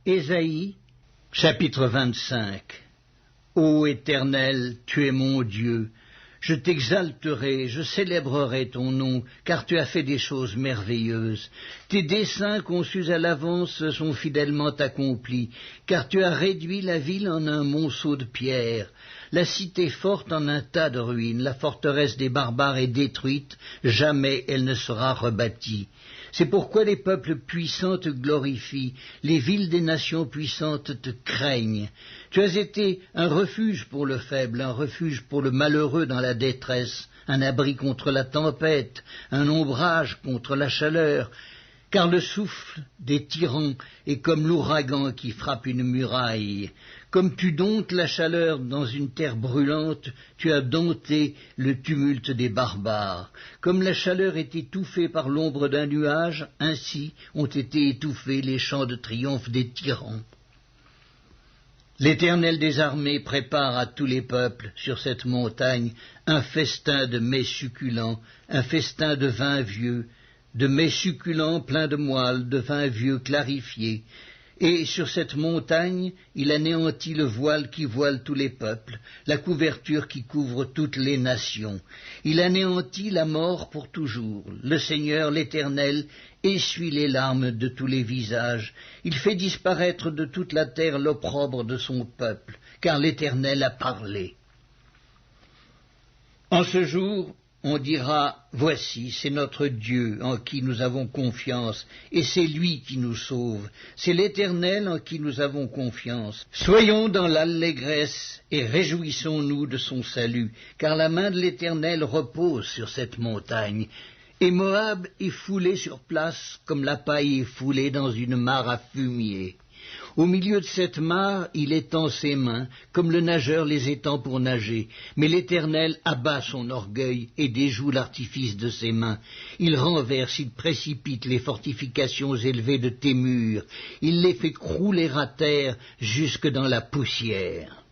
Ésaïe, chapitre 25. Ô Éternel, tu es mon Dieu, je t'exalterai, je célébrerai ton nom, car tu as fait des choses merveilleuses. Tes desseins conçus à l'avance sont fidèlement accomplis, car tu as réduit la ville en un monceau de pierre, la cité forte en un tas de ruines, la forteresse des barbares est détruite, jamais elle ne sera rebâtie. C'est pourquoi les peuples puissants te glorifient, les villes des nations puissantes te craignent. Tu as été un refuge pour le faible, un refuge pour le malheureux dans la détresse, un abri contre la tempête, un ombrage contre la chaleur, car le souffle des tyrans est comme l'ouragan qui frappe une muraille. Comme tu domptes la chaleur dans une terre brûlante, tu as dompté le tumulte des barbares. Comme la chaleur est étouffée par l'ombre d'un nuage, ainsi ont été étouffés les chants de triomphe des tyrans. L'Éternel des armées prépare à tous les peuples sur cette montagne un festin de mets succulents, un festin de vin vieux, de mets succulents pleins de moelle, de vin vieux clarifié. Et sur cette montagne, il anéantit le voile qui voile tous les peuples, la couverture qui couvre toutes les nations. Il anéantit la mort pour toujours. Le Seigneur, l'Éternel, essuie les larmes de tous les visages. Il fait disparaître de toute la terre l'opprobre de son peuple, car l'Éternel a parlé. En ce jour, on dira, voici, c'est notre Dieu en qui nous avons confiance, et c'est lui qui nous sauve. C'est l'Éternel en qui nous avons confiance. Soyons dans l'allégresse et réjouissons-nous de son salut, car la main de l'Éternel repose sur cette montagne. Et Moab est foulé sur place comme la paille est foulée dans une mare à fumier. Au milieu de cette mare, il étend ses mains, comme le nageur les étend pour nager. Mais l'Éternel abat son orgueil et déjoue l'artifice de ses mains. Il renverse, il précipite les fortifications élevées de tes murs. Il les fait crouler à terre jusque dans la poussière.